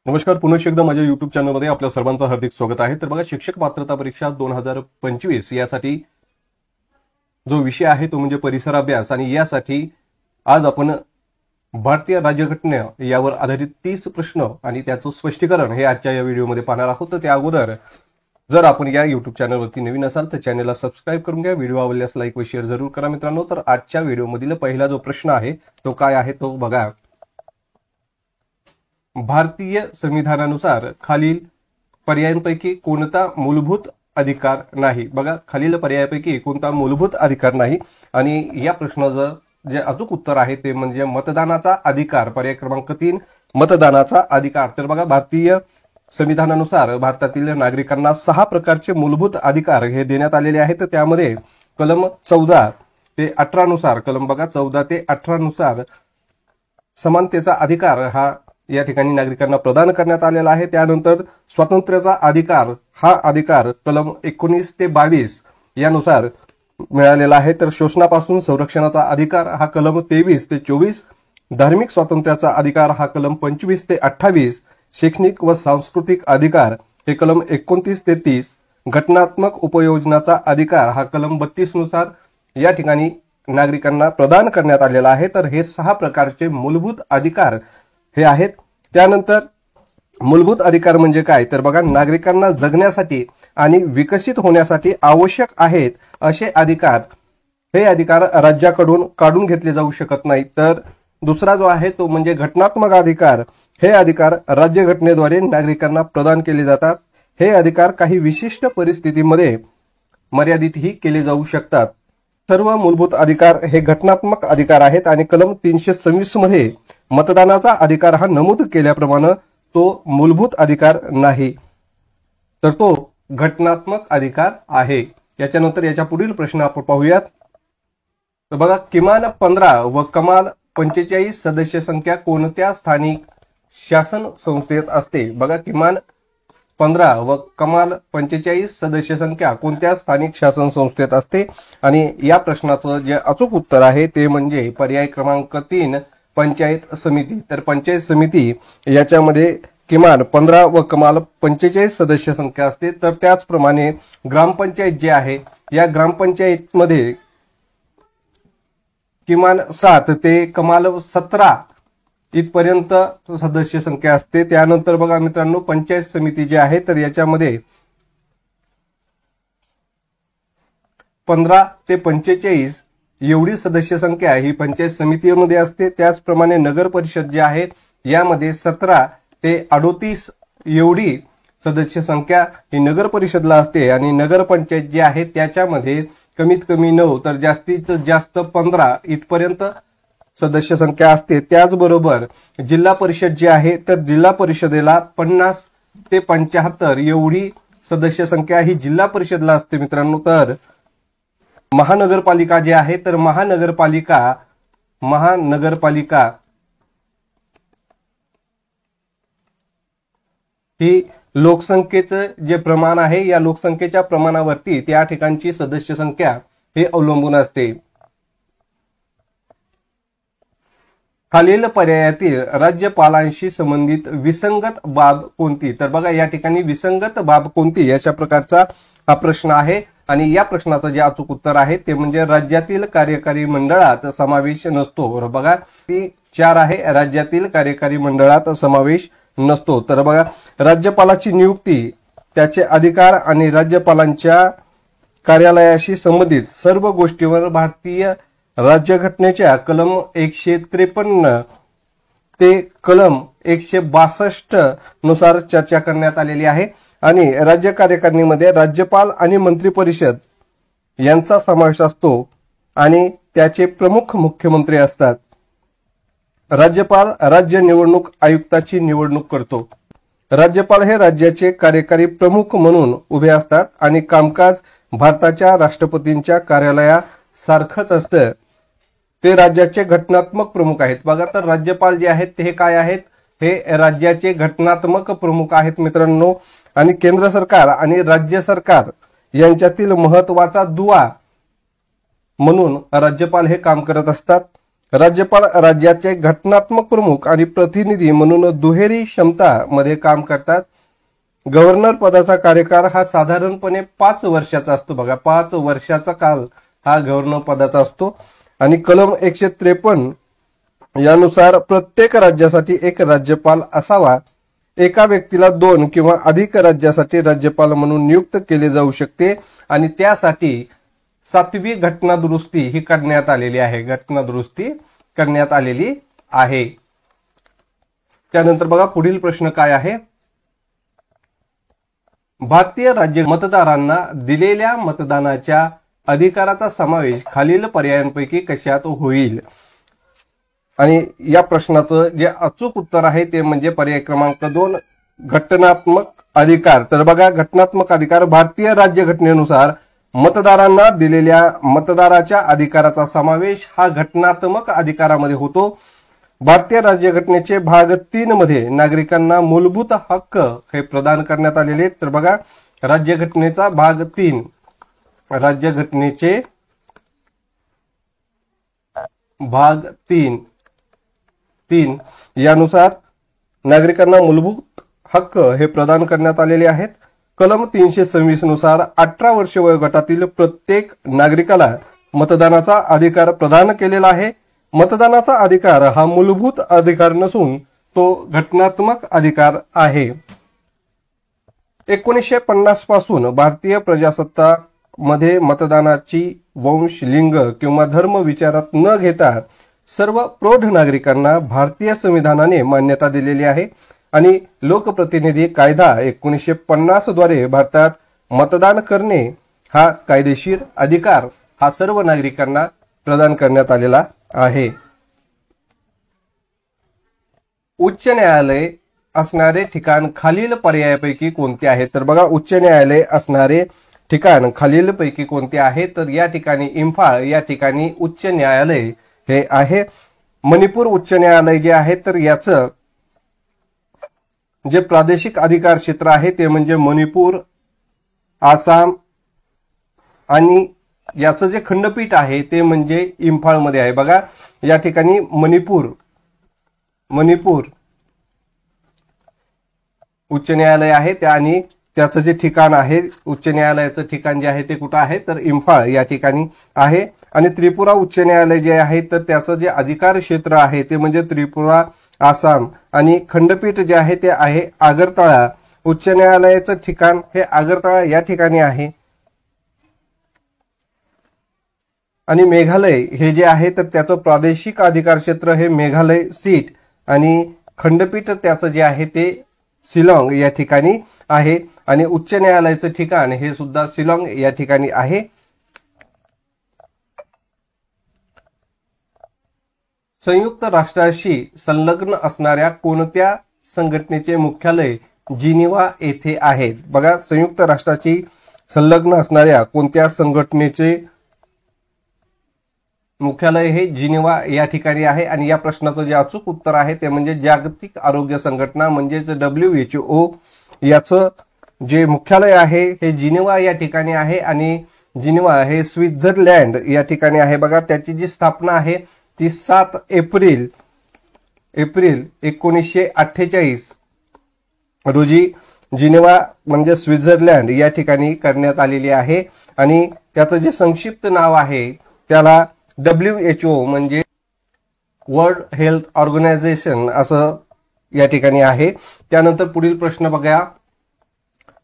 नमस्कार. पुन्हा एकदा माझ्या युट्यूब चॅनलमध्ये आपल्या सर्वांचं हार्दिक स्वागत आहे. तर बघा, शिक्षक पात्रता परीक्षा 2025 यासाठी जो विषय आहे तो म्हणजे परिसर अभ्यास, आणि यासाठी आज आपण भारतीय राज्यघटना यावर आधारित 30 प्रश्न आणि त्याचं स्पष्टीकरण हे आजच्या या व्हिडिओमध्ये पाहणार आहोत. तर त्या अगोदर जर आपण या युट्यूब चॅनलवरती नवीन असाल तर चॅनलला सबस्क्राईब करून घ्या. व्हिडिओ आवडल्यास लाईक व शेअर जरूर करा मित्रांनो. तर आजच्या व्हिडिओमधील पहिला जो प्रश्न आहे तो काय आहे तो बघा. भारतीय संविधानानुसार खालील पर्यायांपैकी कोणता मूलभूत अधिकार नाही. बघा, खालील पर्यायापैकी कोणता मूलभूत अधिकार नाही, आणि या प्रश्नाचं जे अचूक उत्तर आहे ते म्हणजे मतदानाचा अधिकार. पर्याय क्रमांक 3 मतदानाचा अधिकार. तर बघा, भारतीय संविधानानुसार भारतातील नागरिकांना 6 प्रकारचे मूलभूत अधिकार हे देण्यात आलेले आहेत. त्यामध्ये कलम 14 ते 18 नुसार, कलम बघा 14 ते 18 नुसार समानतेचा अधिकार हा या ठिकाणी नागरिकांना प्रदान करण्यात आलेला आहे. त्यानंतर स्वातंत्र्याचा अधिकार हा अधिकार कलम 19 ते 22 यानुसार मिळालेला आहे. तर शोषणापासून संरक्षणाचा अधिकार हा कलम 23 ते 24, धार्मिक स्वातंत्र्याचा अधिकार हा कलम 25 ते 28, शैक्षणिक व सांस्कृतिक अधिकार हे कलम 29 ते 30, घटनात्मक उपयोजनाचा अधिकार हा कलम 32 नुसार या ठिकाणी नागरिकांना प्रदान करण्यात आलेला आहे. तर हे 6 प्रकारचे मूलभूत अधिकार हे आहेत. त्यानंतर मूलभूत अधिकार म्हणजे काय, तर बघा, नागरिकांना जगण्यासाठी आणि विकसित होण्यासाठी आवश्यक आहेत असे अधिकार, हे अधिकार राज्याकडून काढून घेतले जाऊ शकत नाही. तर दुसरा जो आहे तो म्हणजे घटनात्मक अधिकार. हे अधिकार राज्यघटनेद्वारे नागरिकांना प्रदान केले जातात. हे अधिकार काही विशिष्ट परिस्थितीमध्ये मर्यादितही केले जाऊ शकतात. सर्व मूलभूत अधिकार हे घटनात्मक अधिकार आहेत, आणि कलम 326 मध्ये मतदानाचा अधिकार हा नमूद केल्याप्रमाणे तो मूलभूत अधिकार नाही, तर तो घटनात्मक अधिकार आहे. याच्यानंतर याच्या पुढील प्रश्न आपण पाहूयात. तर बघा, किमान 15 व कमाल 45 सदस्य संख्या कोणत्या स्थानिक शासन संस्थेत असते. बघा, किमान 15 व कमाल 45 सदस्य संख्या कोणत्या स्थानिक शासन संस्थेत असते, आणि या प्रश्नाचं जे अचूक उत्तर आहे ते म्हणजे पर्याय क्रमांक 3 पंचायत समिती. तर पंचायत समिती याच्यामध्ये किमान 15 व कमाल 45 सदस्य संख्या असते. तर त्याचप्रमाणे ग्रामपंचायत जे आहे या ग्रामपंचायतमध्ये किमान 7 ते कमाल 17 इथपर्यंत सदस्य संख्या असते. त्यानंतर बघा मित्रांनो, पंचायत समिती जी आहे तर याच्यामध्ये 15 ते 45 एवढी सदस्य संख्या ही पंचायत समितीमध्ये असते. त्याचप्रमाणे नगर परिषद जी आहे यामध्ये 17 ते 38 एवढी सदस्य संख्या ही नगर परिषदला असते, आणि नगर पंचायत जी आहे त्याच्यामध्ये कमीत कमी 9 तर जास्तीत जास्त 15 इथपर्यंत सदस्य संख्या असते. त्याचबरोबर जिल्हा परिषद जी आहे तर जिल्हा परिषदेला 50 ते 75 एवढी सदस्य संख्या ही जिल्हा परिषदला असते मित्रांनो. तर महानगरपालिका जी आहे तर महानगरपालिका ही लोकसंख्येचं जे प्रमाण आहे या लोकसंख्येच्या प्रमाणावरती त्या ठिकाणची सदस्य संख्या हे अवलंबून असते. खालील पर्यायातील राज्यपालांशी संबंधित विसंगत बाब कोणती. तर बघा, या ठिकाणी विसंगत बाब कोणती अशा प्रकारचा हा प्रश्न आहे, आणि या प्रश्नाचं जे अचूक उत्तर आहे ते म्हणजे राज्यातील कार्यकारी मंडळात समावेश नसतो. बघा, ती 4 आहे, राज्यातील कार्यकारी मंडळात समावेश नसतो. तर बघा, राज्यपालाची नियुक्ती, त्याचे अधिकार आणि राज्यपालांच्या कार्यालयाशी संबंधित सर्व गोष्टीवर भारतीय राज्यघटनेच्या कलम 153 ते कलम 162 नुसार चर्चा करण्यात आलेली आहे, आणि राज्य कार्यकारिणीमध्ये राज्यपाल आणि मंत्रिपरिषद यांचा समावेश असतो, आणि त्याचे प्रमुख मुख्यमंत्री असतात. राज्यपाल राज्य निवडणूक आयुक्ताची निवडणूक करतो. राज्यपाल हे राज्याचे कार्यकारी प्रमुख म्हणून उभे असतात, आणि कामकाज भारताच्या राष्ट्रपतींच्या कार्यालयासारखंच असतं. ते राज्याचे घटनात्मक प्रमुख आहेत. बघा, तर राज्यपाल जे आहेत ते काय आहेत, हे राज्याचे घटनात्मक प्रमुख आहेत मित्रांनो, आणि केंद्र सरकार आणि राज्य सरकार यांच्यातील महत्वाचा दुवा म्हणून राज्यपाल हे काम करत असतात. राज्यपाल राज्याचे घटनात्मक प्रमुख आणि प्रतिनिधी म्हणून दुहेरी क्षमता मध्ये काम करतात. गव्हर्नर पदाचा कार्यकाळ हा साधारणपणे 5 वर्षाचा असतो. बघा, 5 वर्षाचा काल हा गव्हर्नर पदाचा असतो. आणि कलम 153 यानुसार प्रत्येक राज्यासाठी एक राज्यपाल असावा. एका व्यक्तीला 2 किंवा अधिक राज्यासाठी राज्यपाल म्हणून नियुक्त केले जाऊ शकते आणि त्यासाठी 7वी घटना दुरुस्ती ही करण्यात आलेली आहे. घटना दुरुस्ती करण्यात आलेली आहे. त्यानंतर बघा पुढील प्रश्न काय आहे. भारतीय राज्य मतदारांना दिलेल्या मतदानाच्या अधिकाराचा समावेश खालील पर्यायांपैकी कशात होईल. आणि या प्रश्नाचं जे अचूक उत्तर आहे ते म्हणजे पर्याय क्रमांक 2 घटनात्मक अधिकार. तर बघा, घटनात्मक अधिकार भारतीय राज्यघटनेनुसार मतदारांना दिलेल्या मतदाराच्या अधिकाराचा समावेश हा घटनात्मक अधिकारामध्ये होतो. भारतीय राज्यघटनेचे भाग 3 मध्ये नागरिकांना मूलभूत हक्क हे प्रदान करण्यात आलेले. तर बघा, राज्यघटनेचा भाग 3 राज्यघटनेचे भाग 3 यानुसार नागरिकांना मूलभूत हक्क हे प्रदान करण्यात आलेले आहेत. कलम 326 नुसार 18 वर्ष वयोगटातील प्रत्येक नागरिकाला मतदानाचा अधिकार प्रदान केलेला आहे. मतदानाचा अधिकार हा मूलभूत अधिकार नसून तो घटनात्मक अधिकार आहे. 1950 पासून भारतीय प्रजासत्ताकमध्ये मतदानाची वंश, लिंग किंवा धर्म विचारात न घेता सर्व प्रौढ नागरिकांना भारतीय संविधानाने मान्यता दिलेली आहे. आणि लोकप्रतिनिधी कायदा 1950 द्वारे भारतात मतदान करणे हा कायदेशीर अधिकार हा सर्व नागरिकांना प्रदान करण्यात आलेला आहे. उच्च न्यायालय असणारे ठिकाण खालील पर्यायापैकी कोणते आहे. तर बघा, उच्च न्यायालय असणारे ठिकाण खालीलपैकी कोणते आहे. तर या ठिकाणी इम्फाळ या ठिकाणी उच्च न्यायालय हे आहे. मणिपूर उच्च न्यायालय जे आहे तर याचं जे प्रादेशिक अधिकार क्षेत्र आहे ते म्हणजे मणिपूर, आसाम आणि याचं जे खंडपीठ आहे ते म्हणजे इम्फाळ मध्ये आहे. बघा, या ठिकाणी मणिपूर उच्च न्यायालय आहे आणि त्याचं जे ठिकाण आहे उच्च न्यायालयाचं ठिकाण जे आहे ते कुठं आहे तर इम्फाळ या ठिकाणी आहे. आणि त्रिपुरा उच्च न्यायालय जे आहे तर त्याचं जे अधिकार क्षेत्र आहे ते म्हणजे त्रिपुरा, आसाम आणि खंडपीठ जे आहे ते आहे आगरतळा. उच्च न्यायालयाचं ठिकाण हे आगरतळा या ठिकाणी आहे. आणि मेघालय हे जे आहे तर त्याचं प्रादेशिक अधिकार क्षेत्र हे मेघालय सीट आणि खंडपीठ त्याचं जे आहे ते शिलाँग या ठिकाणी आहे. आणि उच्च न्यायालयाचं ठिकाण हे सुद्धा शिलाँग या ठिकाणी आहे. संयुक्त राष्ट्राशी संलग्न असणाऱ्या कोणत्या संघटनेचे मुख्यालय जिनिव्हा येथे आहे. बघा, संयुक्त राष्ट्राशी संलग्न असणाऱ्या कोणत्या संघटनेचे मुख्यालय हे जिनिव्हा या ठिकाणी आहे. आणि या प्रश्नाचं जे अचूक उत्तर आहे ते म्हणजे जागतिक आरोग्य संघटना म्हणजेच WHO याचं जे मुख्यालय आहे हे जिनिव्हा या ठिकाणी आहे. आणि जिनिव्हा हे स्वित्झर्लंड या ठिकाणी आहे. बघा, त्याची जी स्थापना आहे ती 7 एप्रिल 1948 रोजी जिनिव्हा म्हणजे स्वित्झर्लंड या ठिकाणी करण्यात आलेली आहे. आणि त्याचं जे संक्षिप्त नाव आहे त्याला WHO म्हणजे वर्ल्ड हेल्थ ऑर्गनायझेशन असं या ठिकाणी आहे. त्यानंतर पुढील प्रश्न बघा,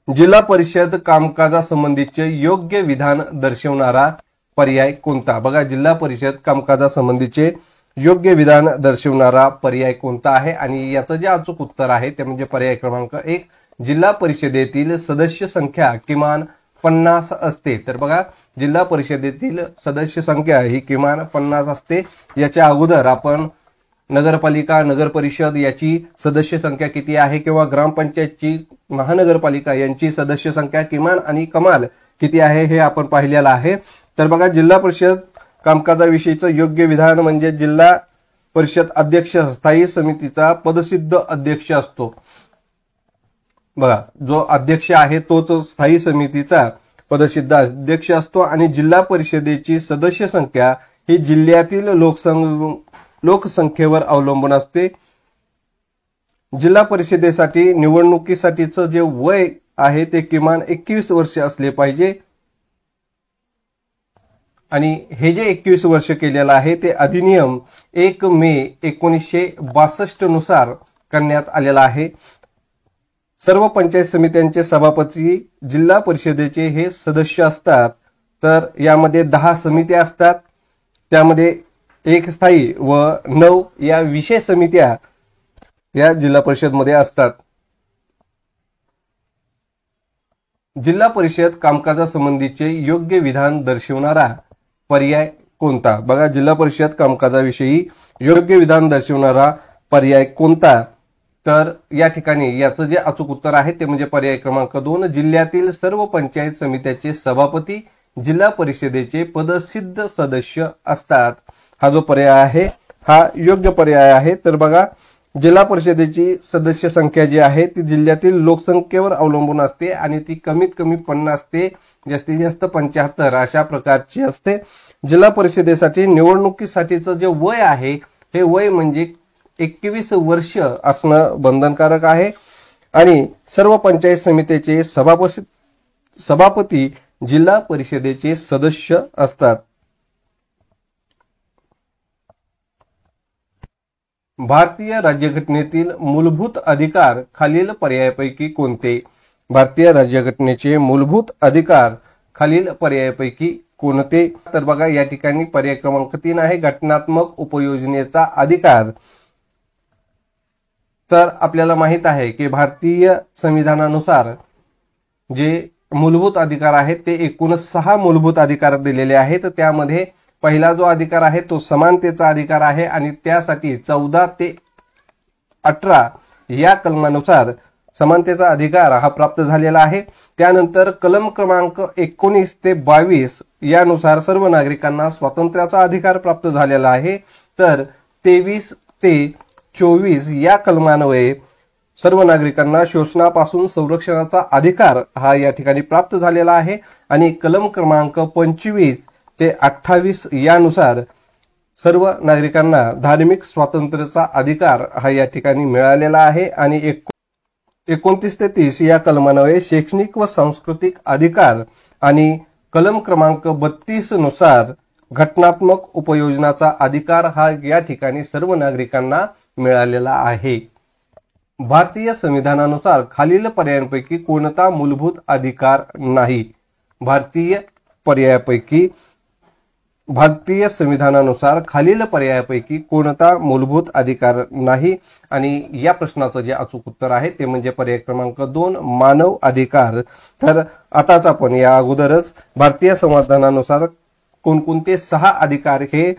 जिल्हा परिषद कामकाजासंबंधीचे योग्य विधान दर्शवणारा पर्याय कोणता. बघा, जिल्हा परिषद कामकाजासंबंधीचे योग्य विधान दर्शवणारा पर्याय कोणता आहे. आणि याचं जे अचूक उत्तर आहे ते म्हणजे पर्याय क्रमांक 1 जिल्हा परिषदेतील सदस्य संख्या किमान 50 असते. तर बघा, जिल्हा परिषदेतील सदस्य संख्या ही किमान 50 असते. याच्या अगोदर आपण नगरपालिका, नगर परिषद याची सदस्य संख्या किती आहे किंवा ग्रामपंचायतची, महानगरपालिका यांची सदस्य संख्या किमान आणि कमाल किती आहे हे आपण पाहिलेलं आहे. तर बघा, जिल्हा परिषद कामकाजाविषयीचं योग्य विधान म्हणजे जिल्हा परिषद अध्यक्ष स्थायी समितीचा पदसिद्ध अध्यक्ष असतो. बघा, जो अध्यक्ष आहे तोच स्थायी समितीचा पदसिद्ध अध्यक्ष असतो. आणि जिल्हा परिषदेची सदस्य संख्या ही जिल्ह्यातील लोकसंख्येवर अवलंबून असते। जिल्हा परिषदेसाठी निवडणुकीसाठीचं जे वय आहे ते किमान 21 वर्ष असले पाहिजे आणि हे जे 21 वर्ष केलेलं आहे ते अधिनियम 1 मे 1962 नुसार करण्यात आलेला आहे। सर्व पंचायत समित्यांचे सभापती जिल्हा परिषदेचे हे सदस्य असतात। तर यामध्ये 10 समित्या असतात, त्यामध्ये 1 स्थायी व 9 या विशेष समित्या या जिल्हा परिषद मध्ये असतात। जिल्हा परिषद कामकाजासंबंधीचे योग्य विधान दर्शवणारा पर्याय कोणता? बघा, जिल्हा परिषद कामकाजाविषयी योग्य विधान दर्शवणारा पर्याय कोणता? तर या ठिकाणी याचं जे अचूक उत्तर आहे ते म्हणजे पर्याय क्रमांक 2, जिल्ह्यातील सर्व पंचायत समित्याचे सभापती जिल्हा परिषदेचे पदसिद्ध सदस्य असतात। हा जो पर्याय आहे हा योग्य पर्याय आहे। तर बघा, जिल्हा परिषदेची सदस्य संख्या जी आहे ती जिल्ह्यातील लोकसंख्येवर अवलंबून असते आणि ती कमीत कमी 50 ते जास्तीत जास्त 75 अशा प्रकारची असते। जिल्हा परिषदेसाठी निवडणुकीसाठीचं जे वय आहे हे वय म्हणजे 21 वर्ष असणं बंधनकारक आहे आणि सर्व पंचायत समितीचे सभापती जिल्हा परिषदेचे सदस्य असतात। भारतीय राज्यघटनेतील मूलभूत अधिकार खालील पर्यायापैकी कोणते? भारतीय राज्यघटनेचे मूलभूत अधिकार खालील पर्यायापैकी कोणते? तर बघा, या ठिकाणी पर्याय क्रमांक 3 आहे घटनात्मक उपयोजनेचा अधिकार। तर आपल्याला माहित आहे की भारतीय संविधानानुसार जे मूलभूत अधिकार आहेत ते एकूण 6 मूलभूत अधिकार दिलेले आहेत। त्यामध्ये पहिला जो अधिकार आहे तो समानतेचा अधिकार आहे आणि त्यासाठी 14 ते 18 या कलमानुसार समानतेचा अधिकार हा प्राप्त झालेला आहे। त्यानंतर कलम क्रमांक 19 ते 22 यानुसार सर्व नागरिकांना स्वातंत्र्याचा अधिकार प्राप्त झालेला आहे। तर 23 ते 24 या कलमान्वये सर्व नागरिकांना शोषणापासून संरक्षणाचा अधिकार हा या ठिकाणी प्राप्त झालेला आहे आणि कलम क्रमांक 25 ते 28 यानुसार सर्व नागरिकांना धार्मिक स्वातंत्र्याचा अधिकार हा या ठिकाणी मिळालेला आहे आणि 29 ते 30 या कलमान्वये शैक्षणिक व सांस्कृतिक अधिकार आणि कलम क्रमांक 32 नुसार घटनात्मक उपयोजनाचा अधिकार हा या ठिकाणी सर्व नागरिकांना मिळालेला आहे। भारतीय संविधानानुसार खालील पर्यायांपैकी कोणता मूलभूत अधिकार नाही? भारतीय संविधानानुसार खालील पर्यायापैकी कोणता मूलभूत अधिकार नाही? आणि या प्रश्नाचं जे अचूक उत्तर आहे ते म्हणजे पर्याय क्रमांक 2 मानव अधिकार। तर आताच आपण या अगोदरच भारतीय संविधानानुसार कोणकोणते 6 अधिकार हे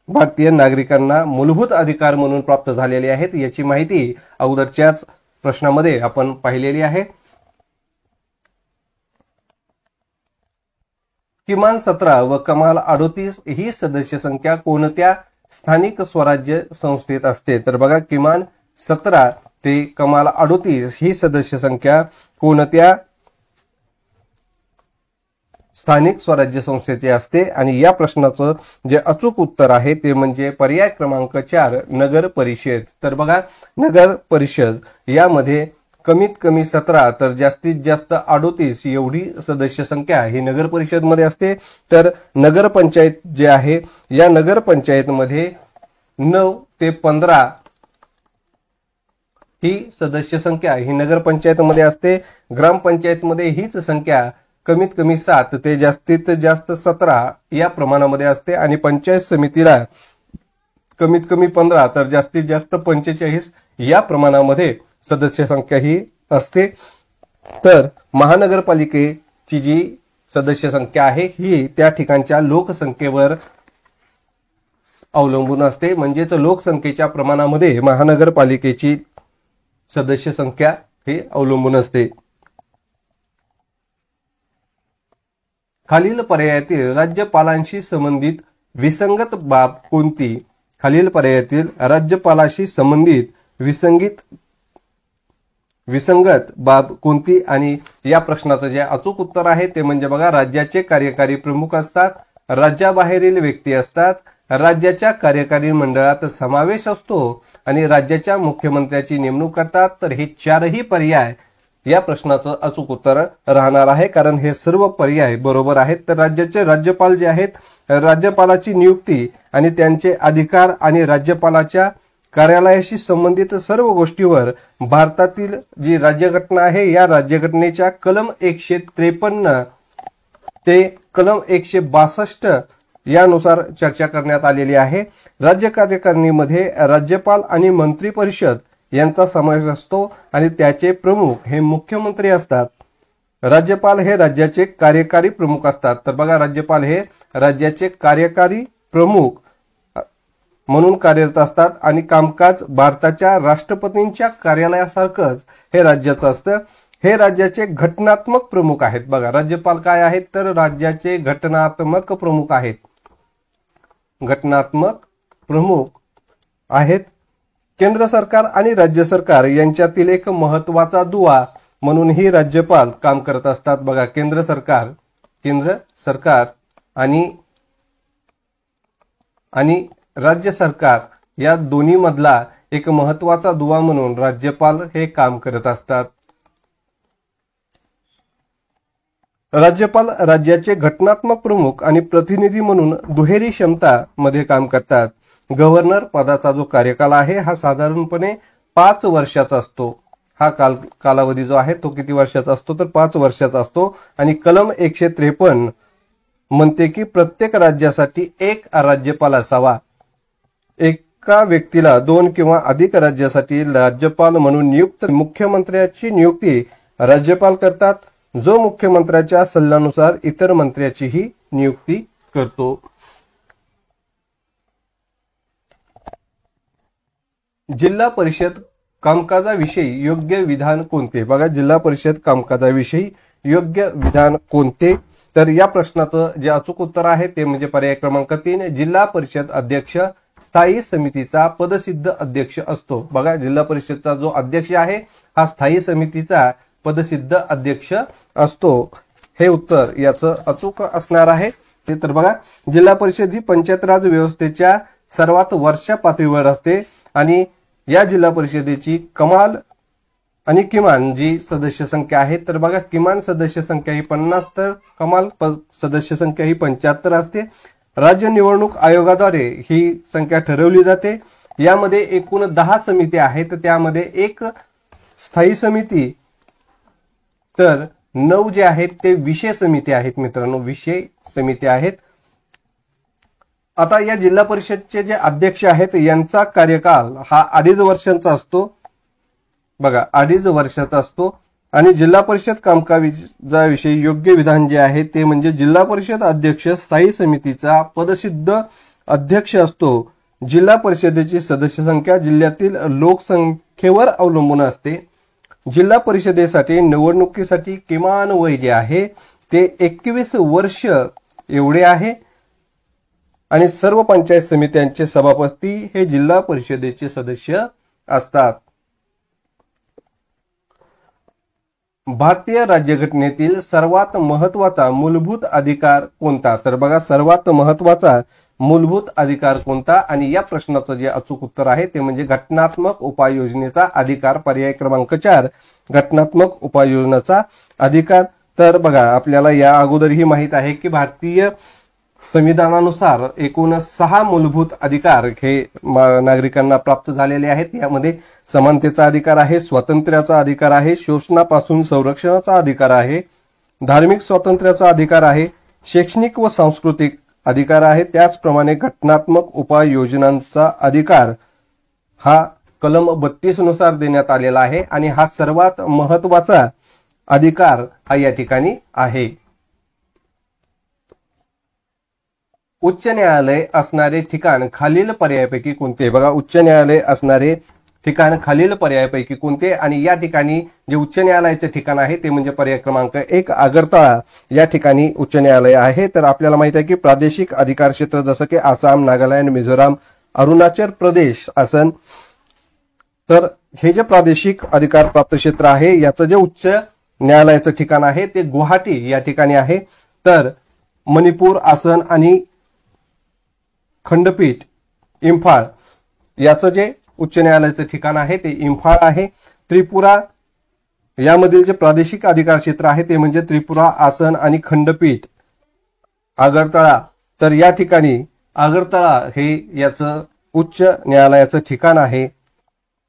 भारतीय नागरिकांना मूलभूत अधिकार म्हणून प्राप्त झालेले आहेत याची माहिती अगोदरच्याच प्रश्नामध्ये आपण पाहिलेली आहे। किमान 17 व कमाल 38 ही सदस्य संख्या कोणत्या स्थानिक स्वराज्य संस्थेत असते? तर बघा, किमान 17 ते कमाल 38 ही सदस्य संख्या कोणत्या स्थानिक स्वराज्य संस्थेचे असते? आणि या प्रश्नाचं जे अचूक उत्तर आहे ते म्हणजे पर्याय क्रमांक 4 नगर परिषद। तर बघा, नगर परिषद यामध्ये कमीत कमी 17 तर जास्तीत जास्त 38 एवढी सदस्य संख्या ही नगर परिषद मध्ये असते। तर नगर पंचायत जे आहे या नगर पंचायत मध्ये 9 ते 15 ही सदस्य संख्या ही नगर पंचायत मध्ये असते। ग्रामपंचायत मध्ये हीच संख्या कमीत कमी 7 ते जास्तीत जास्त 17 या प्रमाणामध्ये असते आणि पंचायत समितीला कमीत कमी 15 तर जास्तीत जास्त 45 या प्रमाणामध्ये सदस्य संख्या ही असते। तर महानगरपालिकेची जी सदस्य संख्या आहे ही त्या ठिकाणच्या लोकसंख्येवर अवलंबून असते, म्हणजेच लोकसंख्येच्या प्रमाणामध्ये महानगरपालिकेची सदस्य संख्या ही अवलंबून असते। खालील पर्यायातील राज्यपालांशी संबंधित विसंगत बाब कोणती? खालील पर्यायातील राज्यपालाशी संबंधित विसंगत बाब कोणती? आणि या प्रश्नाचं जे अचूक उत्तर आहे ते म्हणजे बघा, राज्याचे कार्यकारी प्रमुख असतात, राज्याबाहेरील व्यक्ती असतात, राज्याच्या कार्यकारी मंडळात समावेश असतो आणि राज्याच्या मुख्यमंत्र्याची नेमणूक करतात, तर हे चारही पर्याय या प्रश्नाचं अचूक उत्तर राहणार आहे, कारण हे सर्व पर्याय बरोबर आहेत. तर राज्याचे राज्यपाल जे आहेत, राज्यपालाची नियुक्ती आणि त्यांचे अधिकार आणि राज्यपालाच्या कार्यालयाशी संबंधित सर्व गोष्टीवर भारतातील जी राज्यघटना आहे या राज्यघटनेच्या कलम 153 ते कलम 162 यानुसार चर्चा करण्यात आलेली आहे. राज्य कार्यकारिणीमध्ये राज्यपाल आणि मंत्री परिषद यांचा समावेश असतो आणि त्याचे प्रमुख हे मुख्यमंत्री असतात. राज्यपाल हे राज्याचे कार्यकारी प्रमुख असतात. तर बघा, राज्यपाल हे राज्याचे कार्यकारी प्रमुख म्हणून कार्यरत असतात आणि कामकाज भारताच्या राष्ट्रपतींच्या कार्यालयासारखंच हे राज्याचं असतं. हे राज्याचे घटनात्मक प्रमुख आहेत. बघा, राज्यपाल काय आहेत, तर राज्याचे घटनात्मक प्रमुख आहेत. घटनात्मक प्रमुख आहेत. केंद्र सरकार आणि राज्य सरकार यांच्यातील एक महत्वाचा दुवा म्हणून ही राज्यपाल काम करत असतात. बघा, केंद्र सरकार आणि राज्य सरकार या दोन्ही मधला एक महत्वाचा दुवा म्हणून राज्यपाल हे काम करत असतात. राज्यपाल राज्याचे घटनात्मक प्रमुख आणि प्रतिनिधी म्हणून दुहेरी क्षमता मध्ये काम करतात. गव्हर्नर पदाचा जो कार्यकाल आहे हा साधारणपणे 5 वर्षाचा असतो. हा कालावधी जो आहे तो किती वर्षाचा असतो, तर 5 वर्षाचा असतो. आणि कलम 153 म्हणते की प्रत्येक राज्यासाठी एक राज्यपाल असावा. एका व्यक्तीला 2 किंवा अधिक राज्यासाठी राज्यपाल म्हणून नियुक्त मुख्यमंत्र्याची नियुक्ती राज्यपाल करतात, जो मुख्यमंत्र्याच्या सल्ल्यानुसार इतर मंत्र्याचीही नियुक्ती करतो. जिल्हा परिषद कामकाजाविषयी योग्य विधान कोणते? बघा, जिल्हा परिषद कामकाजाविषयी योग्य विधान कोणते? तर या प्रश्नाचं जे अचूक उत्तर आहे ते म्हणजे पर्याय क्रमांक 3, जिल्हा परिषद अध्यक्ष स्थायी समितीचा पदसिद्ध अध्यक्ष असतो. बघा, जिल्हा परिषदचा जो अध्यक्ष आहे हा स्थायी समितीचा पदसिद्ध अध्यक्ष असतो. हे उत्तर याचं अचूक असणार आहे. ते तर बघा, जिल्हा परिषद ही पंचायत राज व्यवस्थेच्या सर्वात वरच्या पातळीवर असते आणि या जिल्हा परिषदेची कमाल आणि किमान जी सदस्य संख्या आहे, तर बघा, किमान सदस्य संख्या ही 50 तर कमाल सदस्य संख्या ही 75 असते. राज्य निवडणूक आयोगाद्वारे ही संख्या ठरवली जाते. यामध्ये एकूण 10 समिती आहेत, त्यामध्ये एक स्थायी समिती तर 9 जे आहेत ते विषय समिती आहेत. मित्रांनो, विषय समिती आहेत. आता या जिल्हा परिषदचे जे अध्यक्ष आहेत यांचा कार्यकाल हा 2.5 वर्षांचा असतो. बघा, 2.5 वर्षाचा असतो. आणि जिल्हा परिषद कामकाजाविषयी योग्य विधान जे आहे ते म्हणजे जिल्हा परिषद अध्यक्ष स्थायी समितीचा पदसिद्ध अध्यक्ष असतो. जिल्हा परिषदेची सदस्य संख्या जिल्ह्यातील लोकसंख्येवर अवलंबून असते. जिल्हा परिषदेसाठी निवडणुकीसाठी किमान वय जे आहे ते 21 वर्ष एवढे आहे आणि सर्व पंचायत समित्यांचे सभापती हे जिल्हा परिषदेचे सदस्य असतात. भारतीय राज्यघटनेतील सर्वात महत्वाचा मूलभूत अधिकार कोणता? तर बघा, सर्वात महत्वाचा मूलभूत अधिकार कोणता? आणि या प्रश्नाचं जे अचूक उत्तर आहे ते म्हणजे घटनात्मक उपाययोजनेचा अधिकार. पर्याय क्रमांक 4, घटनात्मक उपाययोजनेचा अधिकार. तर बघा, आपल्याला या अगोदरही माहित आहे की भारतीय संविधानानुसार एकूण 6 मूलभूत अधिकार हे नागरिकांना प्राप्त झालेले आहेत. यामध्ये समानतेचा अधिकार आहे, स्वातंत्र्याचा अधिकार आहे, शोषणापासून संरक्षणाचा अधिकार आहे, धार्मिक स्वातंत्र्याचा अधिकार आहे, शैक्षणिक व सांस्कृतिक अधिकार आहे. त्याचप्रमाणे घटनात्मक उपाययोजनांचा अधिकार हा कलम 32 नुसार देण्यात आलेला आहे आणि हा सर्वात महत्वाचा अधिकार हा या ठिकाणी आहे. उच्च न्यायालय असणारे ठिकाण खालील पर्यायापैकी कोणते? बघा, उच्च न्यायालय असणारे ठिकाण खालील पर्यायापैकी कोणते? आणि या ठिकाणी जे उच्च न्यायालयाचे ठिकाण आहे ते म्हणजे पर्याय क्रमांक 1, आगरतळा या ठिकाणी उच्च न्यायालय आहे. तर आपल्याला माहित आहे की प्रादेशिक अधिकार क्षेत्र जसं की आसाम, नागालँड, मिझोराम, अरुणाचल प्रदेश असन. तर हे जे प्रादेशिक अधिकार प्राप्त क्षेत्र आहे याचं जे उच्च न्यायालयाचं ठिकाण आहे ते गुवाहाटी या ठिकाणी आहे. तर मणिपूर, आसन आणि खंडपीठ इम्फाळ याचं जे उच्च न्यायालयाचं ठिकाण आहे ते इम्फाळ आहे. त्रिपुरा यामधील जे प्रादेशिक अधिकार क्षेत्र आहे ते म्हणजे त्रिपुरा आसन आणि खंडपीठ आगरतळा. तर या ठिकाणी आगरतळा हे याचं उच्च न्यायालयाचं ठिकाण आहे.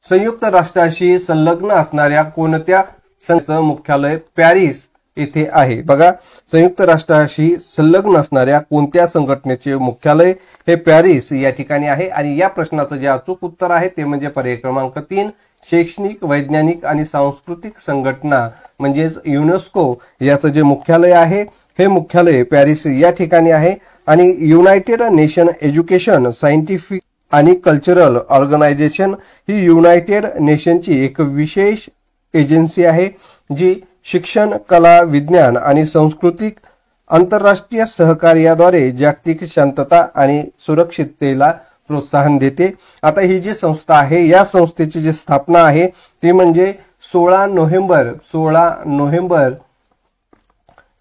संयुक्त राष्ट्राशी संलग्न असणाऱ्या कोणत्या संघाचं मुख्यालय पॅरिस येथे आहे? बघा, संयुक्त राष्ट्राशी संलग्न असणाऱ्या कोणत्या संघटनेचे मुख्यालय हे पॅरिस या ठिकाणी आहे. आणि या प्रश्नाचं जे अचूक उत्तर आहे ते म्हणजे पर्याय क्रमांक 3 शैक्षणिक, वैज्ञानिक आणि सांस्कृतिक संघटना म्हणजेच युनेस्को याचं जे मुख्यालय आहे हे मुख्यालय पॅरिस या ठिकाणी आहे. आणि युनायटेड नेशन एज्युकेशन, सायंटिफिक आणि कल्चरल ऑर्गनायझेशन ही युनायटेड नेशनची एक विशेष एजन्सी आहे जी शिक्षण, कला, विज्ञान आणि सांस्कृतिक आंतरराष्ट्रीय सहकार्याद्वारे जागतिक शांतता आणि सुरक्षिततेला प्रोत्साहन देते. आता ही जी संस्था आहे या संस्थेची जी स्थापना आहे ती म्हणजे 16 नोव्हेंबर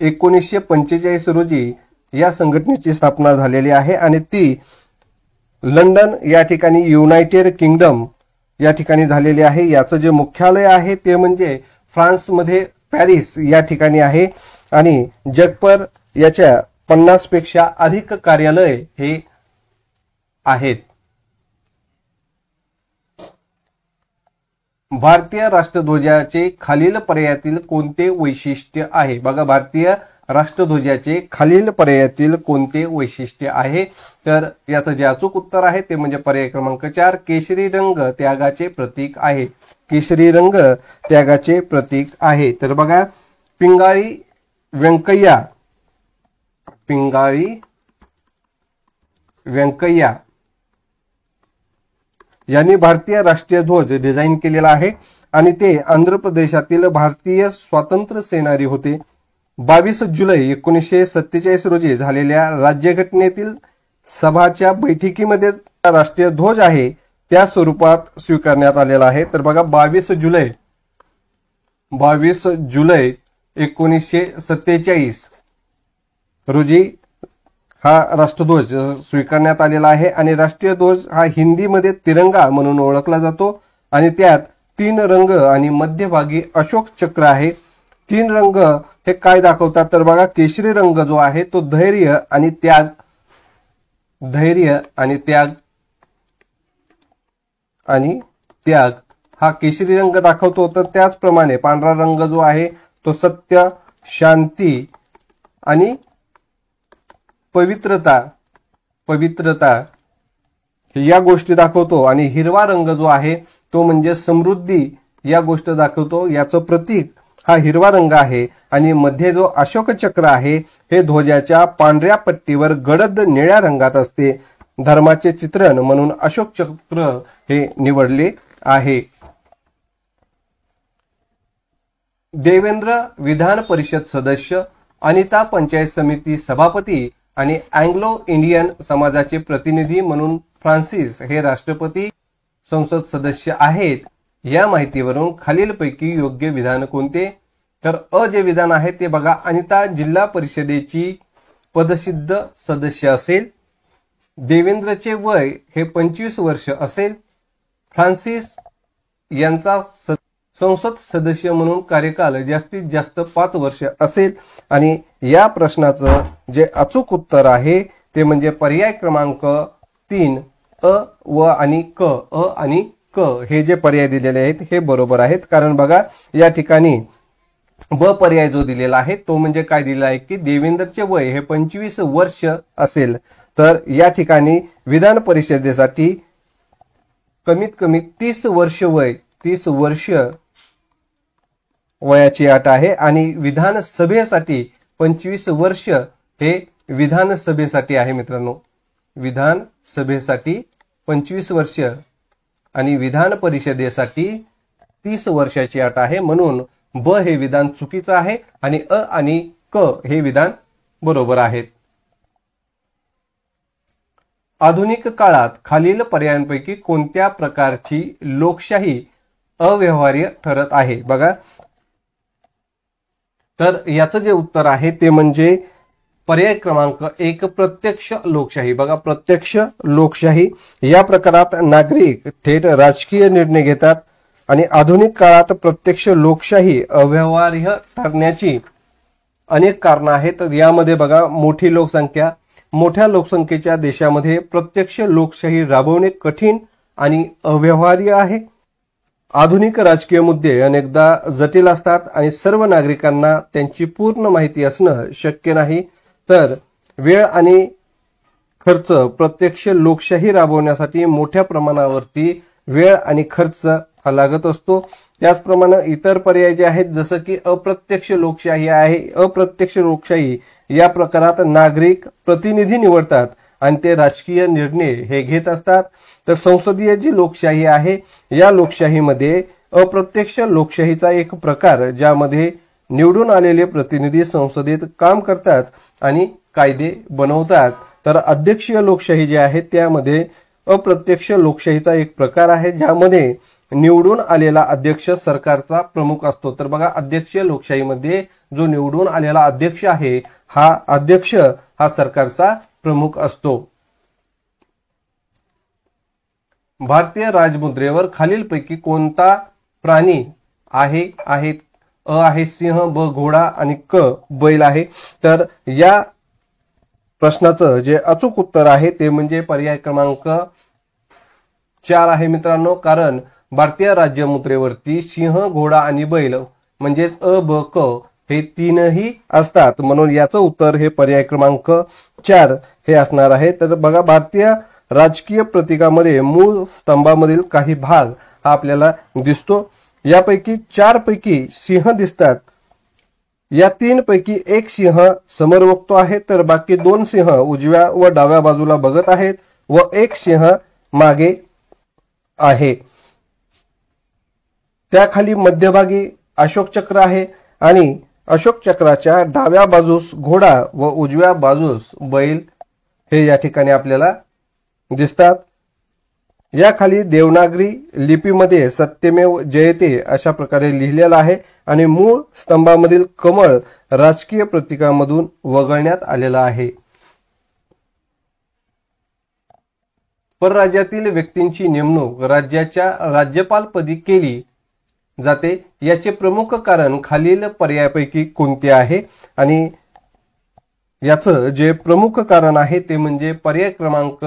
1945 रोजी या संघटनेची स्थापना झालेली आहे. आणि ती लंडन या ठिकाणी युनायटेड किंगडम या ठिकाणी झालेली आहे. याचं जे मुख्यालय आहे ते म्हणजे फ्रान्समध्ये पॅरिस या ठिकाणी आहे. आणि जगभर याच्या 50 पेक्षा अधिक कार्यालय हे आहेत. भारतीय राष्ट्रध्वजाचे खालील पर्यायातील कोणते वैशिष्ट्य आहे? बघा, भारतीय राष्ट्रध्वजाचे खालील पर्यायातील कोणते वैशिष्ट्य आहे? तर याचं जे अचूक उत्तर आहे ते म्हणजे पर्याय क्रमांक 4 केशरी रंग त्यागाचे प्रतीक आहे. केशरी रंग त्यागाचे प्रतीक आहे. तर बघा, पिंगाळी व्यंकय्या यांनी भारतीय राष्ट्रीय ध्वज डिझाईन केलेला आहे आणि ते आंध्र प्रदेशातील भारतीय स्वातंत्र्य सेनानी होते. 22 जुलै 1947 रोजी झालेल्या राज्यघटनेतील सभाच्या बैठकीमध्ये राष्ट्रीय ध्वज आहे त्या स्वरूपात स्वीकारण्यात आलेला आहे. तर बघा, 22 जुलै 1947 रोजी हा राष्ट्रध्वज स्वीकारण्यात आलेला आहे. आणि राष्ट्रीय ध्वज हा हिंदीमध्ये तिरंगा म्हणून ओळखला जातो आणि त्यात 3 रंग आणि मध्यभागी अशोक चक्र आहे. 3 रंग हे काय दाखवतात? तर बघा, केशरी रंग जो आहे तो धैर्य आणि त्याग हा केशरी रंग दाखवतो. तर त्याचप्रमाणे पांढरा रंग जो आहे तो सत्य, शांती आणि पवित्रता या गोष्टी दाखवतो. आणि हिरवा रंग जो आहे तो म्हणजे समृद्धी या गोष्ट दाखवतो. याचं प्रतीक हा हिरवा रंग आहे. आणि मध्ये जो अशोक चक्र आहे हे ध्वजाच्या पांढऱ्या पट्टीवर गडद निळ्या रंगात असते. धर्माचे चित्रण म्हणून अशोक चक्र हे निवडले आहे. देवेंद्र विधान परिषद सदस्य, अनिता पंचायत समिती सभापती आणि अँग्लो इंडियन समाजाचे प्रतिनिधी म्हणून फ्रान्सिस हे राष्ट्रपती संसद सदस्य आहेत. या माहितीवरून खालीलपैकी योग्य विधान कोणते? तर अ जे विधान आहे ते बघा, अनिता जिल्हा परिषदेची पदसिद्ध सदस्य असेल. देवेंद्रचे वय हे 25 वर्ष असेल. फ्रान्सिस यांचा संसद सदस्य म्हणून कार्यकाल जास्तीत जास्त 5 वर्ष असेल. आणि या प्रश्नाचं जे अचूक उत्तर आहे ते म्हणजे पर्याय क्रमांक 3 अ व आणि क. अ आणि क हे जे पर्याय दिलेले आहेत हे बरोबर आहेत. कारण बघा, या ठिकाणी ब पर्याय जो दिलेला आहे तो म्हणजे काय दिलेला आहे की देवेंद्रचे वय हे 25 वर्ष असेल. तर या ठिकाणी विधान परिषदेसाठी कमीत कमी 30 वर्ष वयाची अट आहे. आणि विधानसभेसाठी 25 वर्ष हे विधानसभेसाठी आहे मित्रांनो. विधानसभेसाठी 25 वर्ष आणि विधान परिषदेसाठी 30 वर्षाची अट आहे. म्हणून ब हे विधान चुकीचं आहे आणि अ आणि क हे विधान बरोबर आहेत. आधुनिक काळात खालील पर्यायांपैकी कोणत्या प्रकारची लोकशाही अव्यवहार्य ठरत आहे? बघा, तर याचं जे उत्तर आहे ते म्हणजे पर्याय क्रमांक 1 प्रत्यक्ष लोकशाही। बघा, प्रत्यक्ष लोकशाही या प्रकारात नागरिक थेट राजकीय निर्णय घेतात आणि आधुनिक काळात प्रत्यक्ष लोकशाही अव्यवहार्य ठरण्याची अनेक कारणं आहेत। यामध्ये बघा, मोठी लोकसंख्या, मोठ्या लोकसंख्येच्या देशामध्ये प्रत्यक्ष लोकशाही राबवणे कठीण आणि अव्यवहार्य आहे। आधुनिक राजकीय मुद्दे अनेकदा जटिल असतात आणि सर्व नागरिकांना त्यांची पूर्ण माहिती असणं शक्य नाही। तर वेळ आणि खर्च, प्रत्यक्ष लोकशाही राबवण्यासाठी मोठ्या प्रमाणावरती वेळ आणि खर्च हा लागत असतो। त्याचप्रमाणे इतर पर्याय जे आहेत, जसं की अप्रत्यक्ष लोकशाही आहे। अप्रत्यक्ष लोकशाही या प्रकारात नागरिक प्रतिनिधी निवडतात आणि ते राजकीय निर्णय हे घेत असतात। तर संसदीय जी लोकशाही आहे, या लोकशाहीमध्ये अप्रत्यक्ष लोकशाहीचा एक प्रकार, ज्यामध्ये निवडून आलेले प्रतिनिधी संसदेत काम करतात आणि कायदे बनवतात। तर अध्यक्षीय लोकशाही जी आहे, त्यामध्ये अप्रत्यक्ष लोकशाहीचा एक प्रकार आहे, ज्यामध्ये निवडून आलेला अध्यक्ष सरकारचा प्रमुख असतो। तर बघा, अध्यक्षीय लोकशाहीमध्ये जो निवडून आलेला अध्यक्ष आहे, हा अध्यक्ष हा सरकारचा प्रमुख असतो। भारतीय राजमुद्रेवर खालीलपैकी कोणता प्राणी आहे? अ आहे सिंह, ब घोडा आणि क बैल आहे। तर या प्रश्नाचं जे अचूक उत्तर आहे ते म्हणजे पर्याय क्रमांक 4 आहे मित्रांनो। कारण भारतीय राज्यमुद्रेवरती सिंह, घोडा आणि बैल म्हणजेच अ, ब, क हे तीनही असतात, म्हणून याचं उत्तर हे पर्याय क्रमांक 4 हे असणार आहे। तर बघा, भारतीय राजकीय प्रतीकामध्ये मूळ स्तंभामधील काही भाग हा आपल्याला दिसतो। यापैकी 4 पैकी सिंह दिसतात। या 3 पैकी एक सिंह समोर बघतो आहे, तर बाकी 2 सिंह उजव्या व डाव्या बाजूला बघत आहेत व एक सिंह मागे आहे। त्याखाली मध्यभागी अशोक चक्र आहे आणि अशोक चक्राच्या डाव्या बाजूस घोडा व उजव्या बाजूस बैल हे या ठिकाणी आपल्याला दिसतात। याखाली देवनागरी लिपीमध्ये सत्यमेव जयते अशा प्रकारे लिहिलेलं आहे आणि मूळ स्तंभामधील कमळ राजकीय प्रतीकामधून वगळण्यात आलेला आहे। परराज्यातील व्यक्तींची नेमणूक राज्याच्या राज्यपालपदी केली जाते, याचे प्रमुख कारण खालील पर्यायापैकी कोणते आहे? आणि याचं जे प्रमुख कारण आहे ते म्हणजे पर्याय क्रमांक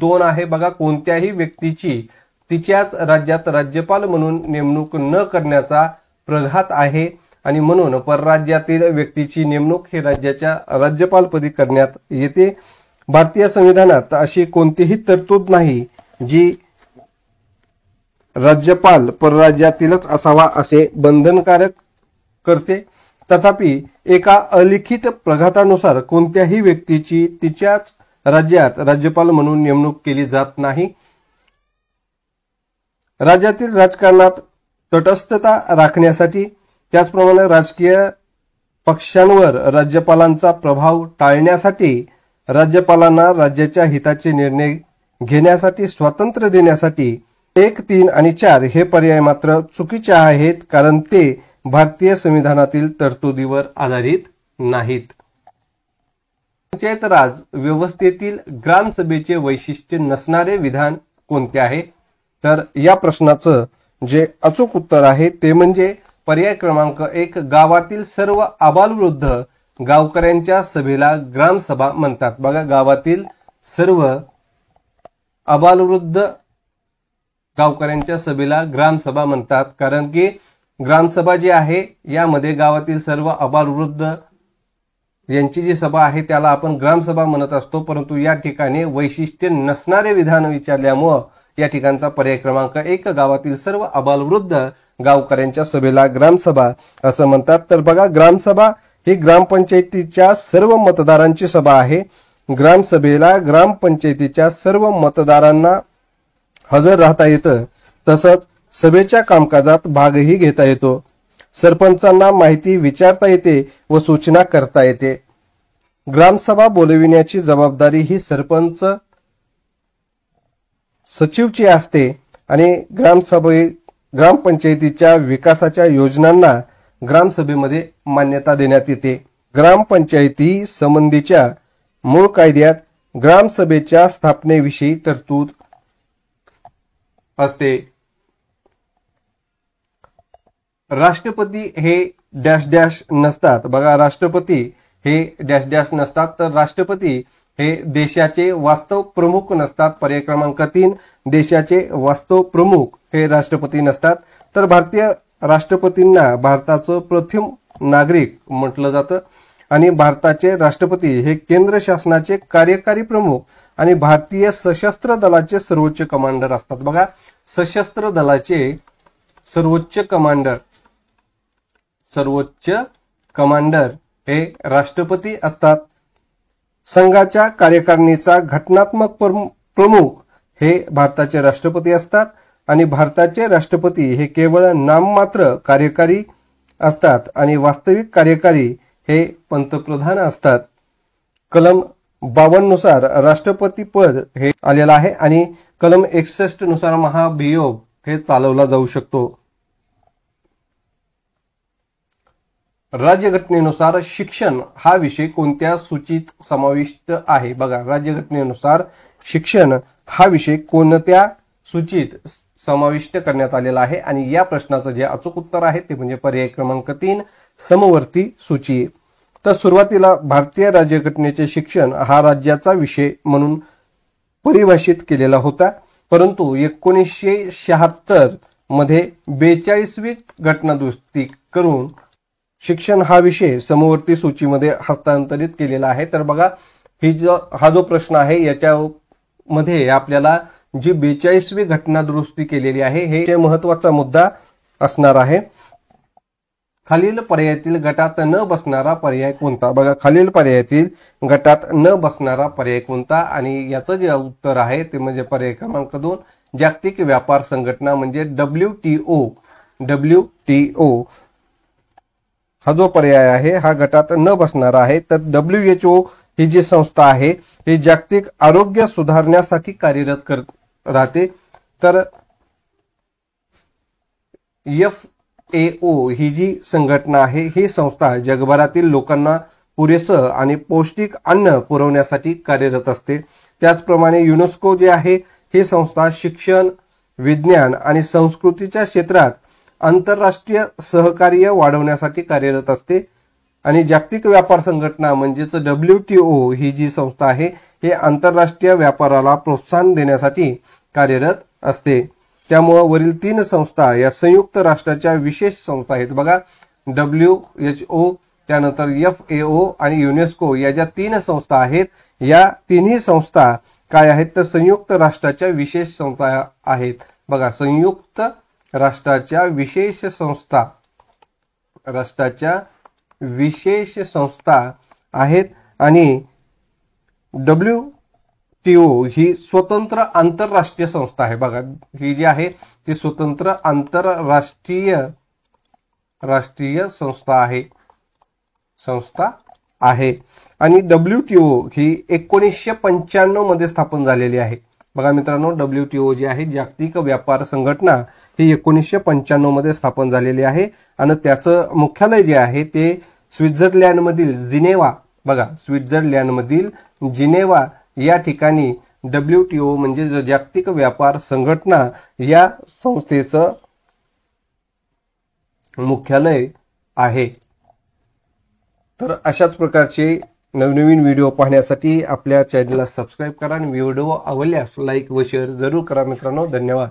2 आहे। बघा, कोणत्याही व्यक्तीची तिच्याच राज्यात राज्यपाल म्हणून नेमणूक न करण्याचा प्रघात आहे आणि म्हणून परराज्यातील व्यक्तीची नेमणूक ही राज्याच्या राज्यपालपदी करण्यात येते। भारतीय संविधानात अशी कोणतीही तरतूद नाही जी राज्यपाल परराज्यातीलच असावा असे बंधनकारक करते। तथापि एका अलिखित प्रघातानुसार कोणत्याही व्यक्तीची तिच्याच राज्यात राज्यपाल म्हणून नेमणूक केली जात नाही। राज्यातील राजकारणात तटस्थता राखण्यासाठी, त्याचप्रमाणे राजकीय पक्षांवर राज्यपालांचा प्रभाव टाळण्यासाठी, राज्यपालांना राज्याच्या हिताचे निर्णय घेण्यासाठी स्वातंत्र्य देण्यासाठी 1, 3 आणि 4 हे पर्याय मात्र चुकीचे आहेत, कारण ते भारतीय संविधानातील तरतुदीवर आधारित नाहीत। पंचायत राज व्यवस्थेतील ग्रामसभेचे वैशिष्ट्य नसणारे विधान कोणते आहे? तर या प्रश्नाचं जे अचूक उत्तर आहे ते म्हणजे पर्याय क्रमांक 1 गावातील सर्व आबालवृद्ध गावकऱ्यांच्या सभेला ग्रामसभा म्हणतात। बघा, गावातील सर्व आबालवृद्ध गावकऱ्यांच्या सभेला ग्रामसभा म्हणतात, कारण की ग्रामसभा जी आहे यामध्ये गावातील सर्व आबालवृद्ध यांची जी सभा आहे त्याला आपण ग्रामसभा म्हणत असतो। परंतु या ठिकाणी वैशिष्ट्य नसणारे विधान विचारल्यामुळे या ठिकाणचा पर्याय क्रमांक 1 गावातील सर्व आबालवृद्ध गावकऱ्यांच्या सभेला ग्रामसभा असं म्हणतात। तर बघा, ग्रामसभा ही ग्रामपंचायतीच्या सर्व मतदारांची सभा आहे। ग्रामसभेला ग्रामपंचायतीच्या सर्व मतदारांना हजर राहता येतं, तसंच सभेच्या कामकाजात भागही घेता येतो। सरपंचांना माहिती विचारता येते व सूचना करता येते। ग्रामसभा बोलविण्याची जबाबदारी ही सरपंच सचिवची असते आणि ग्रामपंचायतीच्या विकासाच्या योजनांना ग्रामसभेमध्ये मान्यता देण्यात येते। ग्रामपंचायती संबंधीच्या मूळ कायद्यात ग्रामसभेच्या स्थापनेविषयी तरतूद असते। राष्ट्रपती हे डॅश डॅश नसतात। बघा, राष्ट्रपती हे डॅश डॅश नसतात, तर राष्ट्रपती हे देशाचे वास्तव प्रमुख नसतात। पर्याय क्रमांक 3, देशाचे वास्तव प्रमुख हे राष्ट्रपती नसतात। तर भारतीय राष्ट्रपतींना भारताचं प्रथम नागरिक म्हटलं जातं आणि भारताचे राष्ट्रपती हे केंद्र शासनाचे कार्यकारी प्रमुख आणि भारतीय सशस्त्र दलाचे सर्वोच्च कमांडर असतात। बघा, सशस्त्र दलाचे सर्वोच्च कमांडर हे राष्ट्रपती असतात। संघाच्या कार्यकारिणीचा घटनात्मक प्रमुख हे भारताचे राष्ट्रपती असतात आणि भारताचे राष्ट्रपती हे केवळ नाममात्र कार्यकारी असतात आणि वास्तविक कार्यकारी हे पंतप्रधान असतात। कलम 52 नुसार राष्ट्रपती पद हे आलेलं आहे आणि कलम 61 नुसार महाभियोग हे चालवला जाऊ शकतो। राज्यघटनेनुसार शिक्षण हा विषय कोणत्या सूचीत समाविष्ट आहे? बघा, राज्यघटनेनुसार शिक्षण हा विषय कोणत्या सूचीत समाविष्ट करण्यात आलेला आहे आणि या प्रश्नाचं जे अचूक उत्तर आहे ते म्हणजे पर्याय क्रमांक 3, समवर्ती सूची। तर सुरुवातीला भारतीय राज्यघटनेचे शिक्षण हा राज्याचा विषय म्हणून परिभाषित केलेला होता, परंतु 1976 मध्ये 42वी घटनादुरुस्ती करून शिक्षण हा विषय समवर्ती सूचीमध्ये हस्तांतरित केलेला आहे। तर बघा, हा जो प्रश्न आहे याच्यामध्ये आपल्याला जी 42वी घटनादुरुस्ती केलेली आहे हे महत्त्वाचा मुद्दा असणार आहे। खालील पर्यायातील गटात न बसणारा पर्याय कोणता? बघा, खालील पर्यायातील गटात न बसणारा पर्याय कोणता? आणि याचं जे उत्तर आहे ते म्हणजे पर्याय क्रमांक 2, जागतिक व्यापार संघटना म्हणजे WTO हा जो पर्याय आहे हा गटात न बसणारा आहे। तर WHO ही जी संस्था आहे ही जागतिक आरोग्य सुधारण्यासाठी कार्यरत राहते। तर FAO ही जी संघटना आहे ही संस्था जगभरातील लोकांना पुरेसं आणि पौष्टिक अन्न पुरवण्यासाठी कार्यरत असते। त्याचप्रमाणे युनेस्को जे आहे ही संस्था शिक्षण, विज्ञान आणि संस्कृतीच्या क्षेत्रात आंतरराष्ट्रीय सहकार्य वाढवण्यासाठी कार्यरत असते आणि जागतिक व्यापार संघटना म्हणजेच WTO ही जी संस्था आहे हे आंतरराष्ट्रीय व्यापाराला प्रोत्साहन देण्यासाठी कार्यरत असते। त्यामुळे वरील 3 संस्था या संयुक्त राष्ट्राच्या विशेष संस्था आहेत। बघा, WHO, त्यानंतर FAO आणि युनेस्को या ज्या 3 संस्था आहेत या तिन्ही संस्था काय आहेत तर संयुक्त राष्ट्राच्या विशेष संस्था आहेत। बघा, संयुक्त राष्ट्राच्या विशेष संस्था आहेत आणि WTO ही स्वतंत्र आंतरराष्ट्रीय संस्था आहे। बघा, ही जी आहे ती स्वतंत्र आंतरराष्ट्रीय संस्था आहे आणि WTO ही 1995 मध्ये स्थापन झालेली आहे। बघा मित्रांनो, WTO जी आहे जागतिक व्यापार संघटना ही 1995 मध्ये स्थापन झालेली आहे आणि त्याचं मुख्यालय जे आहे ते स्वित्झर्लंडमधील जिनेवा, बघा स्वित्झर्लंडमधील जिनेवा या ठिकाणी WTO म्हणजे जागतिक व्यापार संघटना या संस्थेचं मुख्यालय आहे। तर अशाच प्रकारचे नवनवीन व्हिडिओ पाहण्यासाठी आपल्या चॅनलला सबस्क्राइब करा आणि व्हिडिओ आवडल्यास लाईक व शेअर जरूर करा मित्रांनो। धन्यवाद।